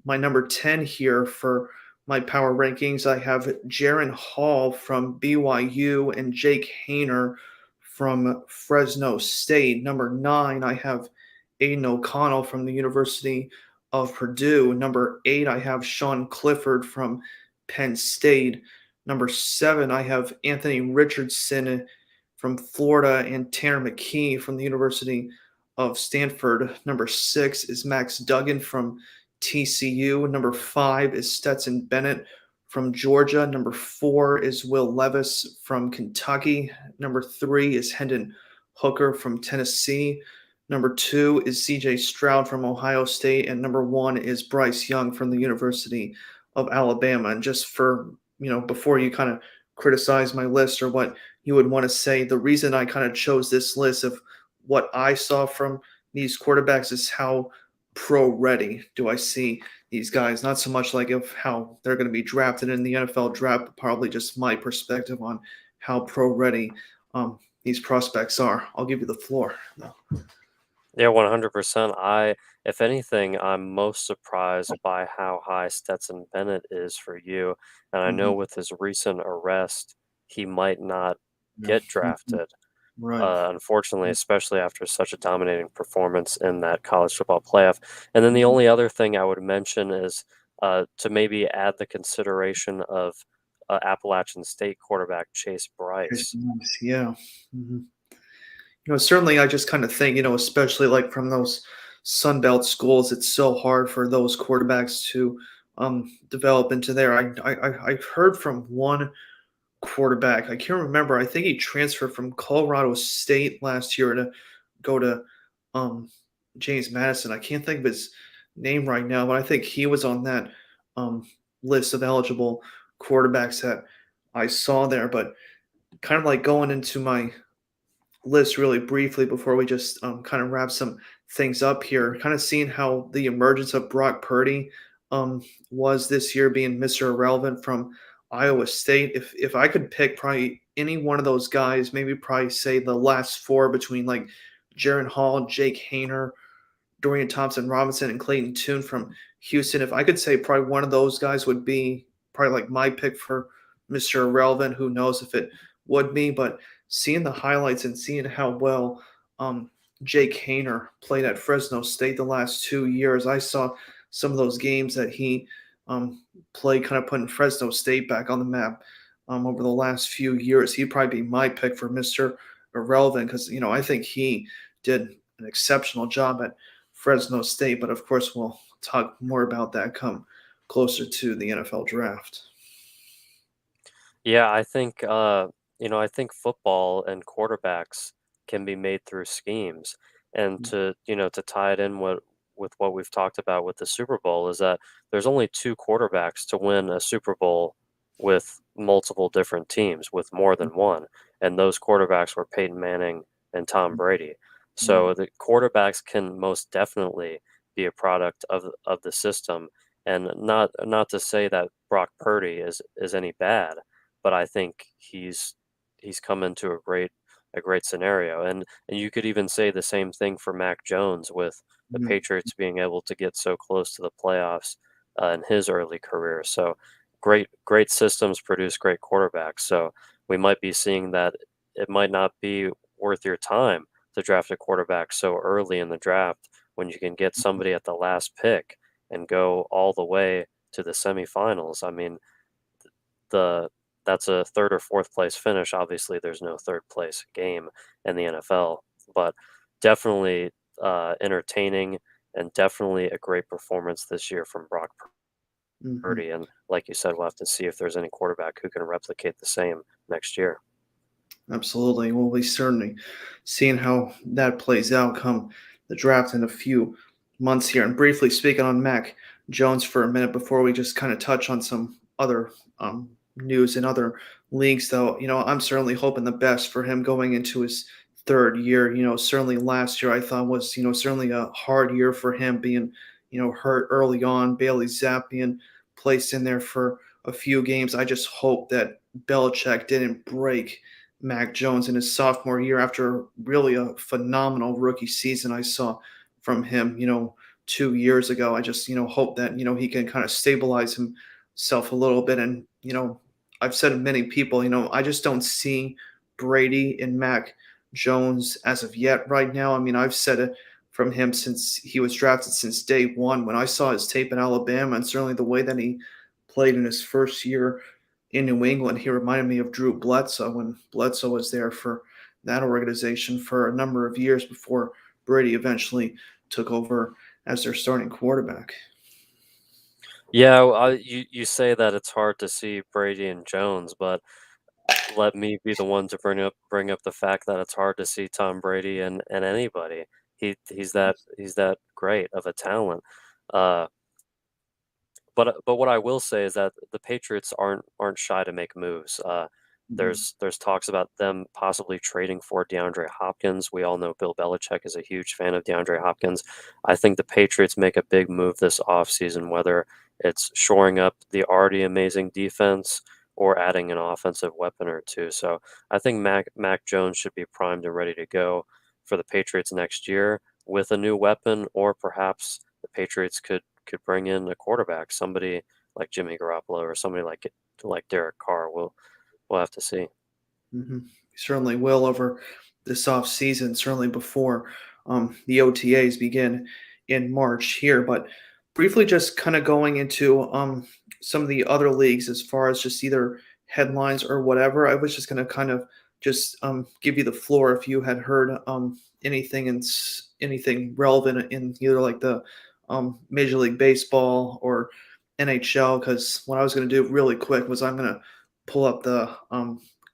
my number 10 here for my power rankings, I have Jaron Hall from BYU and Jake Hayner from Fresno State. Number 9, I have Aiden O'Connell from the University of Purdue. Number 8, I have Sean Clifford from Penn State. Number 7, I have Anthony Richardson from Florida and Tanner McKee from the University of Stanford. Number 6 is Max Duggan from TCU. Number 5 is Stetson Bennett from Georgia. Number 4 is Will Levis from Kentucky. Number 3 is Hendon Hooker from Tennessee. Number 2 is CJ Stroud from Ohio State. And number 1 is Bryce Young from the University of Alabama. And just for, before you kind of criticize my list or what you would want to say, the reason I kind of chose this list of what I saw from these quarterbacks is how pro ready do I see these guys. Not so much like of how they're going to be drafted in the NFL draft, but probably just my perspective on how pro ready these prospects are. I'll give you the floor. No. Yeah, 100%. If anything, I'm most surprised by how high Stetson Bennett is for you. And I know Mhm. with his recent arrest, he might not Yeah. get Mhm. drafted. Right. Unfortunately, especially after such a dominating performance in that college football playoff. And then the Mhm. only other thing I would mention is to maybe add the consideration of Appalachian State quarterback Chase Chase Bryce. Youngs, yeah. Mhm. Certainly I just kind of think, especially like from those Sun Belt schools, it's so hard for those quarterbacks to develop into there. I've heard from one quarterback. I can't remember. I think he transferred from Colorado State last year to go to um, James Madison. I can't think of his name right now, but I think he was on that um, list of eligible quarterbacks that I saw there. But kind of like going into my list really briefly before we just kind of wrap some things up here, kind of seeing how the emergence of Brock Purdy was this year, being Mr. Irrelevant from Iowa State. If I could pick probably any one of those guys, maybe probably say the last four between like Jaron Hall, Jake Hayner, Dorian Thompson Robinson, and Clayton Tune from Houston. If I could say probably one of those guys would be probably like my pick for Mr. Irrelevant. Who knows if it would be? But seeing the highlights and seeing how well um, Jake Hayner played at Fresno State the last 2 years, I saw some of those games that he um, played, kind of putting Fresno State back on the map over the last few years. He'd probably be my pick for Mr. Irrelevant because I think he did an exceptional job at Fresno State. But of course, we'll talk more about that come closer to the NFL draft. Yeah, I think football and quarterbacks can be made through schemes. And to tie it in with what we've talked about with the Super Bowl is that there's only two quarterbacks to win a Super Bowl with multiple different teams, with more than one. And those quarterbacks were Peyton Manning and Tom Brady. Right. So the quarterbacks can most definitely be a product of the system. And not to say that Brock Purdy is any bad, but I think he's come into a great scenario. And you could even say the same thing for Mac Jones with the Mhm. Patriots being able to get so close to the playoffs in his early career. So great systems produce great quarterbacks. So we might be seeing that it might not be worth your time to draft a quarterback so early in the draft when you can get somebody at the last pick and go all the way to the semifinals. I mean, the that's a third or fourth place finish. Obviously, there's no third place game in the NFL, but definitely entertaining and definitely a great performance this year from Brock Mhm. Purdy. And like you said, we'll have to see if there's any quarterback who can replicate the same next year. Absolutely. We'll be certainly seeing how that plays out come the draft in a few months here. And briefly speaking on Mac Jones for a minute before we just kind of touch on some other news in other leagues, though, I'm certainly hoping the best for him going into his third year. Certainly last year I thought was, certainly a hard year for him being, hurt early on. Bailey Zapp being placed in there for a few games. I just hope that Belichick didn't break Mac Jones in his sophomore year after really a phenomenal rookie season I saw from him, 2 years ago. I just, hope that, he can kind of stabilize himself a little bit. And, I've said to many people, I just don't see Brady and Mac Jones as of yet right now. I mean, I've said it from him since he was drafted since day one. When I saw his tape in Alabama and certainly the way that he played in his first year in New England, he reminded me of Drew Bledsoe when Bledsoe was there for that organization for a number of years before Brady eventually took over as their starting quarterback. Yeah, you say that it's hard to see Brady and Jones, but let me be the one to bring up the fact that it's hard to see Tom Brady and anybody. He's that great of a talent. Uh, but what I will say is that the Patriots aren't shy to make moves. Mhm. There's talks about them possibly trading for DeAndre Hopkins. We all know Bill Belichick is a huge fan of DeAndre Hopkins. I think the Patriots make a big move this offseason, whether it's shoring up the already amazing defense or adding an offensive weapon or two. So I think Mac Jones should be primed and ready to go for the Patriots next year with a new weapon, or perhaps the Patriots could bring in a quarterback, somebody like Jimmy Garoppolo or somebody like Derek Carr. We'll have to see. Mhm. Certainly will over this off season, certainly before the OTAs begin in March here. But briefly, just kind of going into some of the other leagues as far as just either headlines or whatever. I was just going to kind of just give you the floor if you had heard anything and anything relevant in either like the Major League Baseball or NHL. Because what I was going to do really quick was I'm going to pull up the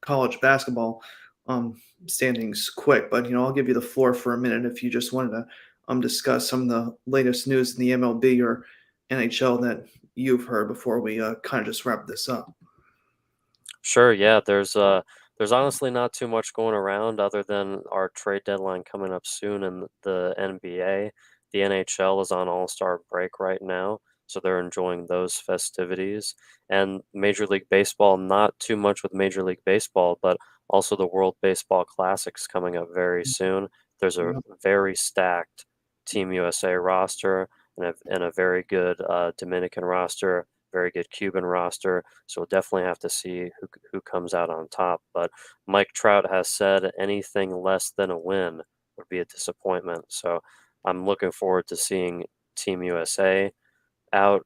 college basketball um, standings quick, but I'll give you the floor for a minute if you just wanted to discuss some of the latest news in the MLB or NHL that you've heard before we kind of just wrap this up. Sure, yeah, there's honestly not too much going around other than our trade deadline coming up soon in the NBA. The NHL is on All-Star break right now, so they're enjoying those festivities. And Major League Baseball, not too much with Major League Baseball, but also the World Baseball Classics coming up very soon. There's a Yeah. very stacked Team USA roster and a very good Dominican roster. very good Cuban roster. So we'll definitely have to see who comes out on top. But Mike Trout has said anything less than a win would be a disappointment. So I'm looking forward to seeing Team USA out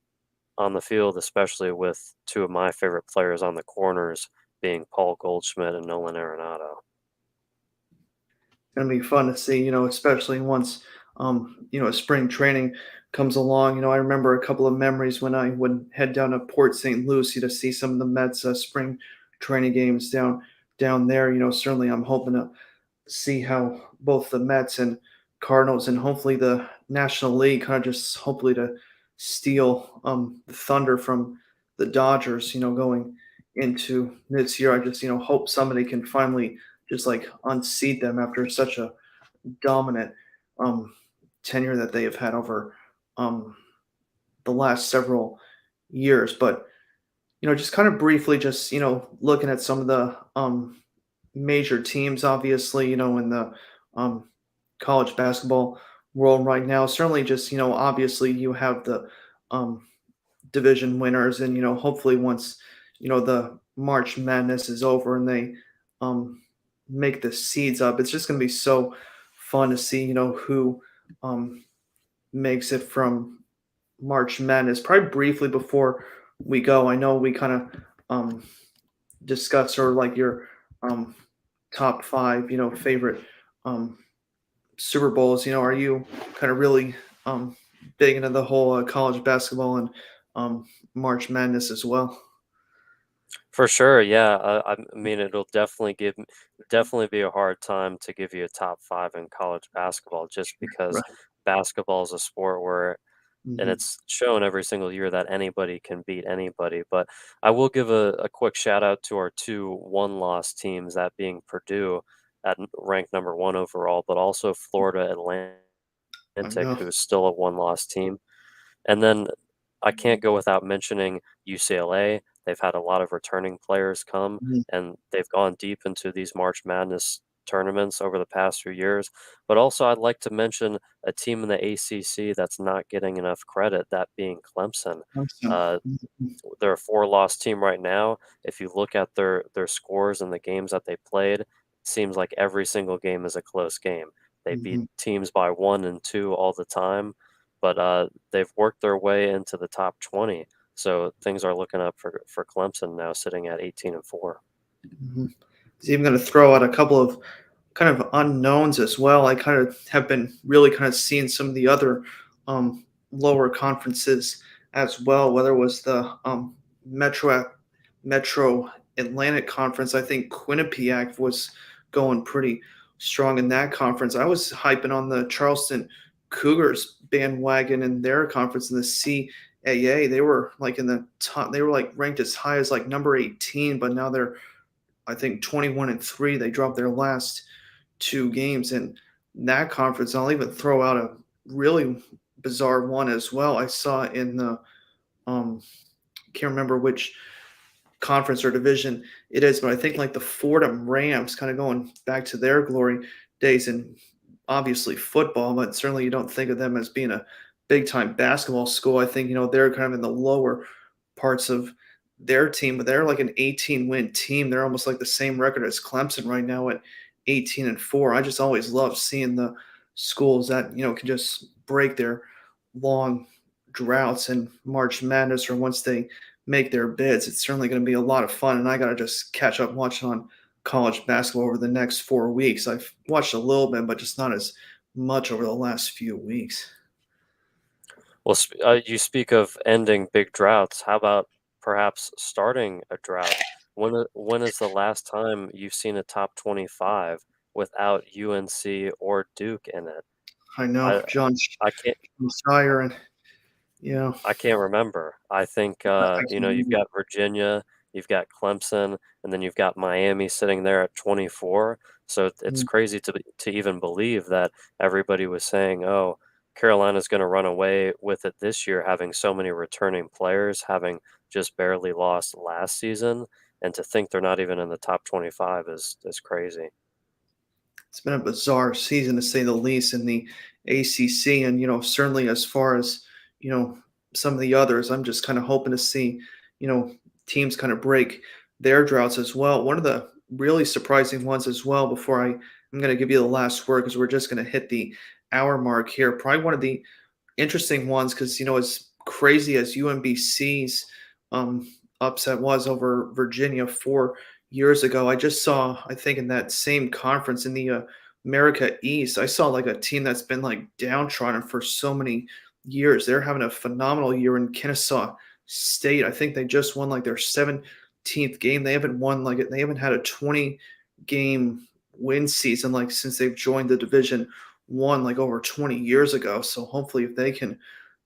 on the field, especially with two of my favorite players on the corners being Paul Goldschmidt and Nolan Arenado. Gonna be fun to see, especially once spring training comes along. I remember a couple of memories when I would head down to Port St. Lucie to see some of the Mets spring training games down there. Certainly I'm hoping to see how both the Mets and Cardinals and hopefully the National League kind of just hopefully to steal the thunder from the Dodgers, going into this year. I just, hope somebody can finally just like unseat them after such a dominant um, tenure that they have had over um, the last several years. But, just kind of briefly, just, looking at some of the major teams, obviously, in the um, college basketball world right now. Certainly, just obviously, you have the um, division winners, and hopefully, once the March Madness is over and they um, make the seeds up, it's just going to be so fun to see who um, makes it from March Madness. Probably briefly before we go, I know we kind of um, discussed or like your um, top five, favorite um, Super Bowls. Are you kind of really big into the whole college basketball and March Madness as well? For sure, yeah. I mean, it'll definitely be a hard time to give you a top five in college basketball, just because Right. basketball is a sport where, and Hmm. it's shown every single year that anybody can beat anybody. But I will give a quick shout out to our two one-loss teams, that being Purdue at ranked number one overall, but also Florida I Atlantic, know. who's still a one-loss team. And then I can't go without mentioning UCLA. They've had a lot of returning players come, Mhm. and they've gone deep into these March Madness tournaments over the past few years. But also, I'd like to mention a team in the ACC that's not getting enough credit, that being Clemson. Awesome. Uh, Mhm. they're a four-loss team right now. If you look at their scores and the games that they played, it seems like every single game is a close game. They beat Mhm. teams by 1 and 2 all the time, but they've worked their way into the top 20. So things are looking up for Clemson now, sitting at 18 and 4. Mhm. Is even going to throw out a couple of kind of unknowns as well. I kind of have been really kind of seeing some of the other lower conferences as well, whether it was the Metro Metro Atlantic Conference. I think Quinnipiac was going pretty strong in that conference. I was hyping on the Charleston Cougars bandwagon in their conference in the CAA. They were like in the top. They were like ranked as high as like number 18, but now they're I think 21 and 3. They dropped their last two games in that conference. I'll even throw out a really bizarre one as well. I saw in the can't remember which conference or division it is, but I think like the Fordham Rams, kind of going back to their glory days in obviously football, but certainly you don't think of them as being a big time basketball school. I think they're kind of in the lower parts of their team, but they're like an 18 win team. They're almost like the same record as Clemson right now at 18 and 4. I just always love seeing the schools that can just break their long droughts and March Madness, or once they make their bids. It's certainly going to be a lot of fun, and I got to just catch up watching on college basketball over the next 4 weeks. I've watched a little bit, but just not as much over the last few weeks. Well, you speak of ending big droughts. How about perhaps starting a drought? When is the last time you've seen a top 25 without UNC or Duke in it? I know I I can't John Shire, and yeah, I can't remember. I think I you've can, got Virginia, you've got Clemson, and then you've got Miami sitting there at 24. So it's crazy to even believe that everybody was saying, "Oh, Carolina's going to run away with it this year, having so many returning players, having just barely lost last season." And to think they're not even in the top 25 is crazy. it's been a bizarre season to say the least in the ACC, and certainly as far as you know some of the others. I'm just kind of hoping to see, you know, teams kind of break their droughts as well. One of the really surprising ones as well, before I'm going to give you the last word because we're just going to hit the hour mark here. Probably one of the interesting ones because, as crazy as UMBC's um, upset was over Virginia 4 years ago, I just saw, I think, in that same conference in the America East, I saw like a team that's been like downtrodden for so many years. They're having a phenomenal year in Kennesaw State. I think they just won like their 17th game. They haven't won like it. They haven't had a 20 game win season like since they've joined the Division One like over 20 years ago. So hopefully, if they can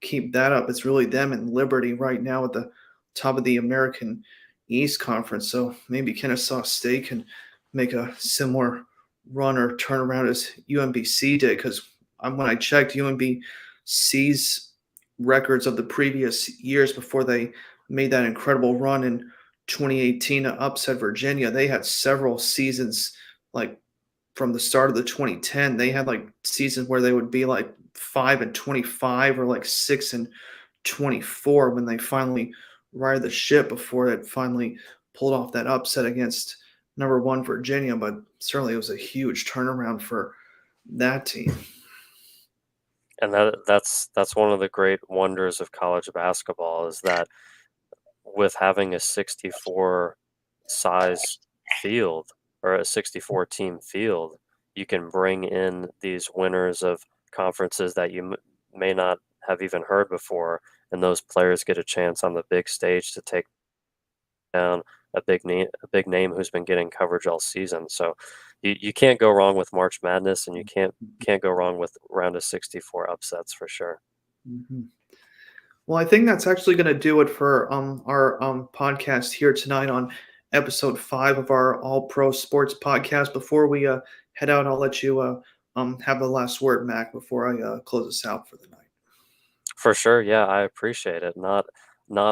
keep that up, it's really them and Liberty right now at the top of the American East Conference. So maybe Kennesaw State can make a similar run or turnaround as UMBC did. Because when I checked UMBC's records of the previous years before they made that incredible run in 2018 to upset Virginia, they had several seasons like from the start of the 2010, they had like seasons where they would be like 5-25 or like 6-24 when they finally righted the ship before it finally pulled off that upset against number one Virginia. But certainly it was a huge turnaround for that team. And that's one of the great wonders of college basketball is that with having a 64 size field or a 64 team field, you can bring in these winners of conferences that you may not have even heard before, and those players get a chance on the big stage to take down a big name who's been getting coverage all season. So you can't go wrong with March Madness, and you can't go wrong with round of 64 upsets for sure. Mhm. Well, I think that's actually going to do it for our podcast here tonight on episode 5 of our All Pro Sports podcast. Before we head out, I'll let you have the last word, Mac, before I close us out for the night. For sure, yeah, I appreciate it. Not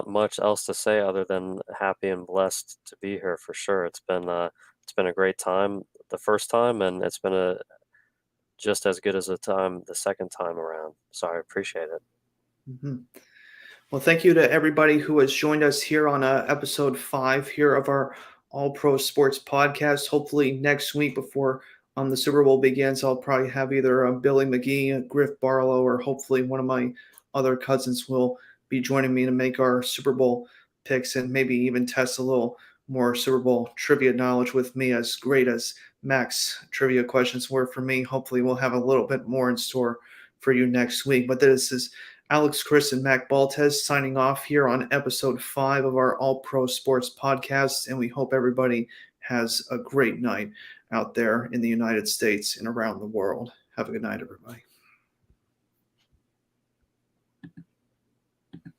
much else to say other than happy and blessed to be here for sure. It's been a great time the first time, and it's been a just as good as a time the second time around. So I appreciate it. Mhm. Well, thank you to everybody who has joined us here on episode 5 here of our All Pro Sports podcast. Hopefully, next week before the Super Bowl begins, I'll probably have either Billy McGee, Griff Barlow, or hopefully one of my other cousins will be joining me to make our Super Bowl picks and maybe even test a little more Super Bowl trivia knowledge with me. As great as Mac's trivia questions were for me, hopefully, we'll have a little bit more in store for you next week. But this is Alex Chris and Mac Baltez signing off here on episode 5 of our All Pro Sports podcast. And we hope everybody has a great night out there in the United States and around the world. Have a good night, everybody.